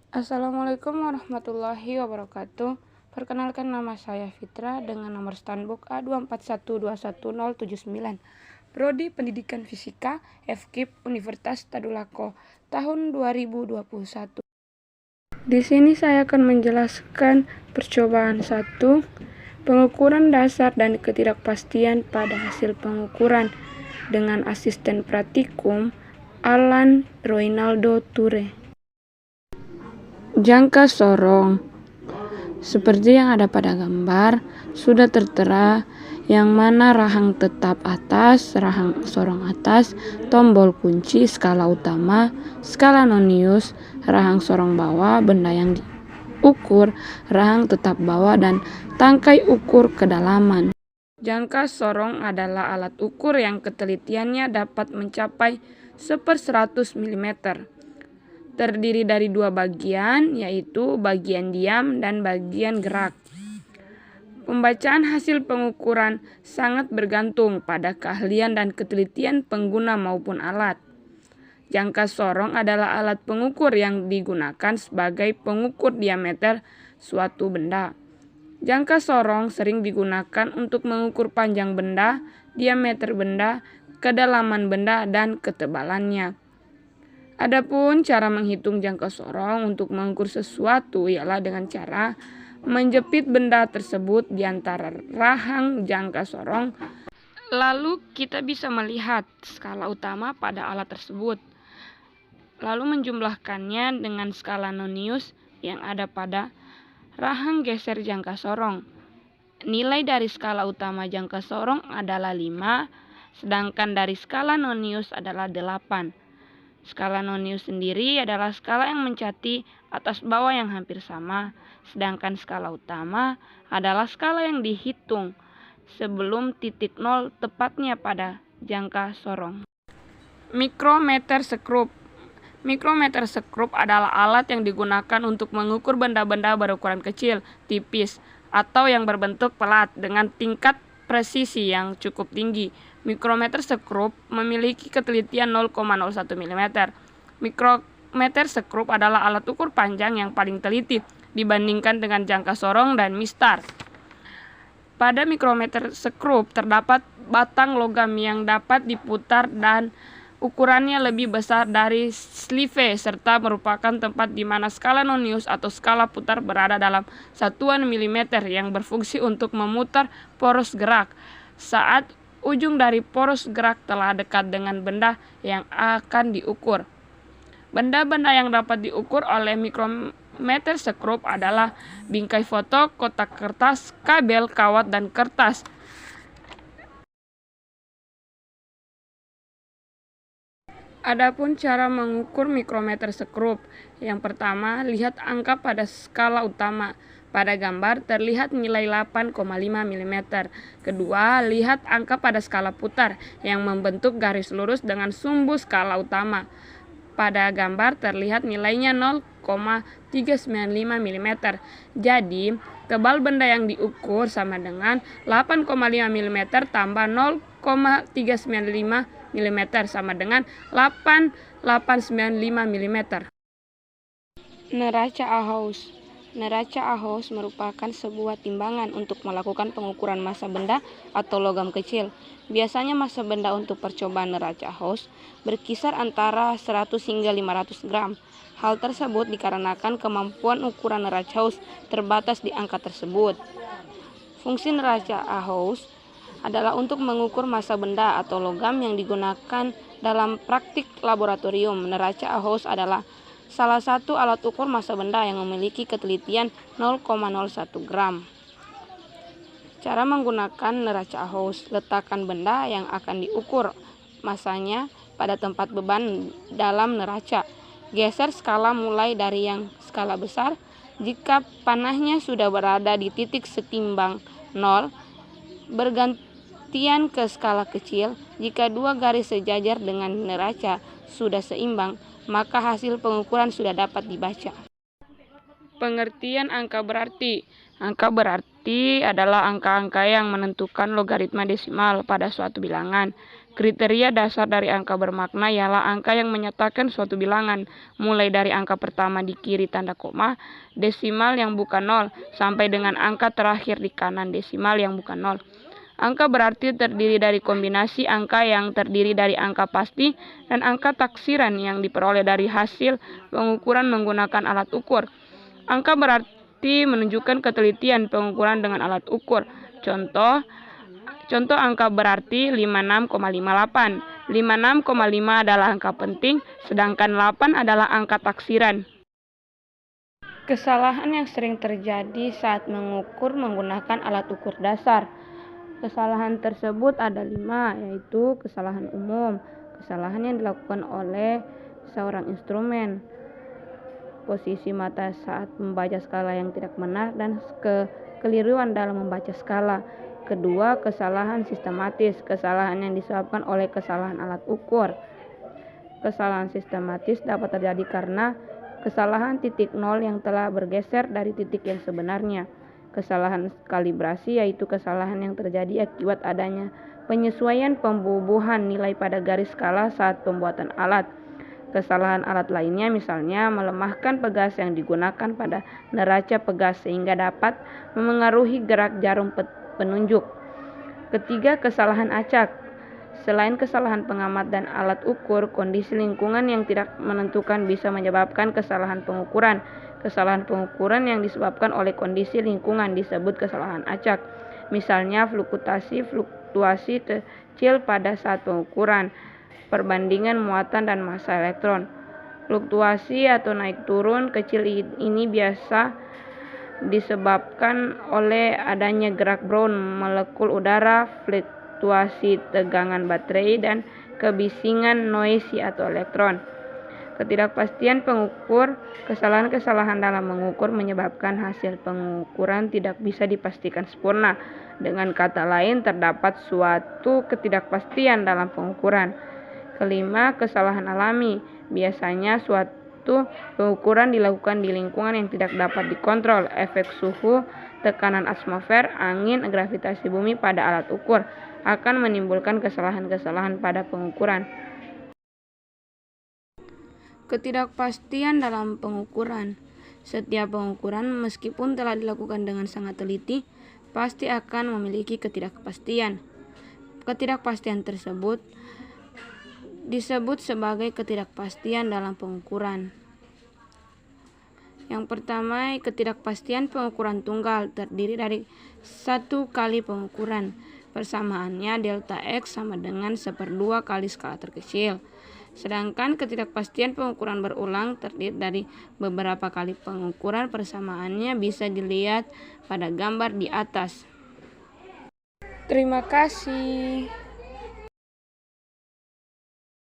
Assalamualaikum warahmatullahi wabarakatuh. Perkenalkan, nama saya Fitra dengan nomor Stanbook A241211079. Prodi Pendidikan Fisika FKIP Universitas Tadulako tahun 2021. Di sini saya akan menjelaskan percobaan 1, pengukuran dasar dan ketidakpastian pada hasil pengukuran dengan asisten praktikum Alan Roinaldo Ture. Jangka sorong seperti yang ada pada gambar sudah tertera, yang mana rahang tetap atas, rahang sorong atas, tombol kunci, skala utama, skala nonius, rahang sorong bawah, benda yang diukur, rahang tetap bawah, dan tangkai ukur kedalaman. Jangka sorong adalah alat ukur yang ketelitiannya dapat mencapai 1/100 mm. Terdiri dari 2 bagian, yaitu bagian diam dan bagian gerak. Pembacaan hasil pengukuran sangat bergantung pada keahlian dan ketelitian pengguna maupun alat. Jangka sorong adalah alat pengukur yang digunakan sebagai pengukur diameter suatu benda. Jangka sorong sering digunakan untuk mengukur panjang benda, diameter benda, kedalaman benda, dan ketebalannya. Adapun cara menghitung jangka sorong untuk mengukur sesuatu ialah dengan cara menjepit benda tersebut di antara rahang jangka sorong. Lalu kita bisa melihat skala utama pada alat tersebut, lalu menjumlahkannya dengan skala nonius yang ada pada rahang geser jangka sorong. Nilai dari skala utama jangka sorong adalah 5, sedangkan dari skala nonius adalah 8. Skala nonius sendiri adalah skala yang mencati atas bawah yang hampir sama, sedangkan skala utama adalah skala yang dihitung sebelum titik nol tepatnya pada jangka sorong. Mikrometer sekrup. Mikrometer sekrup adalah alat yang digunakan untuk mengukur benda-benda berukuran kecil, tipis, atau yang berbentuk pelat dengan tingkat presisi yang cukup tinggi. Mikrometer sekrup memiliki ketelitian 0,01 mm. Mikrometer sekrup adalah alat ukur panjang yang paling teliti dibandingkan dengan jangka sorong dan mistar. Pada mikrometer sekrup terdapat batang logam yang dapat diputar dan ukurannya lebih besar dari sleeve, serta merupakan tempat di mana skala nonius atau skala putar berada dalam satuan milimeter yang berfungsi untuk memutar poros gerak saat ujung dari poros gerak telah dekat dengan benda yang akan diukur. Benda-benda yang dapat diukur oleh mikrometer sekrup adalah bingkai foto, kotak kertas, kabel, kawat, dan kertas. Adapun cara mengukur mikrometer sekrup. Yang pertama, lihat angka pada skala utama. Pada gambar terlihat nilai 8,5 mm. Kedua, lihat angka pada skala putar yang membentuk garis lurus dengan sumbu skala utama. Pada gambar terlihat nilainya 0,395 mm. Jadi, tebal benda yang diukur sama dengan 8,5 mm tambah 0,395 mm sama dengan 8,895 mm. Neraca Ahaus. Neraca Ahaus merupakan sebuah timbangan untuk melakukan pengukuran massa benda atau logam kecil. Biasanya massa benda untuk percobaan neraca Ahaus berkisar antara 100 hingga 500 gram. Hal tersebut dikarenakan kemampuan ukuran neraca Ahaus terbatas di angka tersebut. Fungsi neraca Ahaus adalah untuk mengukur massa benda atau logam yang digunakan dalam praktik laboratorium. Neraca Ahaus adalah salah satu alat ukur massa benda yang memiliki ketelitian 0,01 gram. Cara menggunakan neraca Ahaus: letakkan benda yang akan diukur massanya pada tempat beban dalam neraca. Geser skala mulai dari yang skala besar. Jika panahnya sudah berada di titik setimbang 0, bergantian ke skala kecil. Jika dua garis sejajar dengan neraca sudah seimbang, maka hasil pengukuran sudah dapat dibaca. Pengertian angka berarti. Angka berarti adalah angka-angka yang menentukan logaritma desimal pada suatu bilangan. Kriteria dasar dari angka bermakna ialah angka yang menyatakan suatu bilangan, mulai dari angka pertama di kiri tanda koma, desimal yang bukan 0, sampai dengan angka terakhir di kanan desimal yang bukan 0. Angka berarti terdiri dari kombinasi angka yang terdiri dari angka pasti dan angka taksiran yang diperoleh dari hasil pengukuran menggunakan alat ukur. Angka berarti menunjukkan ketelitian pengukuran dengan alat ukur. Contoh angka berarti 56,58. 56,5 adalah angka penting, sedangkan 8 adalah angka taksiran. Kesalahan yang sering terjadi saat mengukur menggunakan alat ukur dasar. Kesalahan tersebut ada 5, yaitu kesalahan umum, kesalahan yang dilakukan oleh seorang instrumen, posisi mata saat membaca skala yang tidak benar, dan kekeliruan dalam membaca skala. Kedua, kesalahan sistematis, kesalahan yang disebabkan oleh kesalahan alat ukur. Kesalahan sistematis dapat terjadi karena kesalahan titik nol yang telah bergeser dari titik yang sebenarnya. Kesalahan kalibrasi yaitu kesalahan yang terjadi akibat adanya penyesuaian pembubuhan nilai pada garis skala saat pembuatan alat. Kesalahan alat lainnya misalnya melemahkan pegas yang digunakan pada neraca pegas sehingga dapat memengaruhi gerak jarum penunjuk. Ketiga, kesalahan acak. Selain kesalahan pengamat dan alat ukur, kondisi lingkungan yang tidak menentukan bisa menyebabkan kesalahan pengukuran. Kesalahan pengukuran yang disebabkan oleh kondisi lingkungan disebut kesalahan acak. Misalnya fluktuasi kecil pada saat pengukuran, perbandingan muatan dan massa elektron. Fluktuasi atau naik turun kecil ini biasa disebabkan oleh adanya gerak Brown molekul udara, fluktuasi tegangan baterai, dan kebisingan noisy atau elektron. Ketidakpastian pengukur. Kesalahan-kesalahan dalam mengukur menyebabkan hasil pengukuran tidak bisa dipastikan sempurna. Dengan kata lain, terdapat suatu ketidakpastian dalam pengukuran. Kelima, kesalahan alami. Biasanya suatu pengukuran dilakukan di lingkungan yang tidak dapat dikontrol. Efek suhu, tekanan atmosfer, angin, gravitasi bumi pada alat ukur akan menimbulkan kesalahan-kesalahan pada pengukuran. Ketidakpastian dalam pengukuran. Setiap pengukuran, meskipun telah dilakukan dengan sangat teliti, pasti akan memiliki ketidakpastian. Ketidakpastian tersebut disebut sebagai ketidakpastian dalam pengukuran. Yang pertama, ketidakpastian pengukuran tunggal terdiri dari satu kali pengukuran. Persamaannya delta X sama dengan 1/2 kali skala terkecil. Sedangkan ketidakpastian pengukuran berulang terdiri dari beberapa kali pengukuran. Persamaannya bisa dilihat pada gambar di atas. Terima kasih.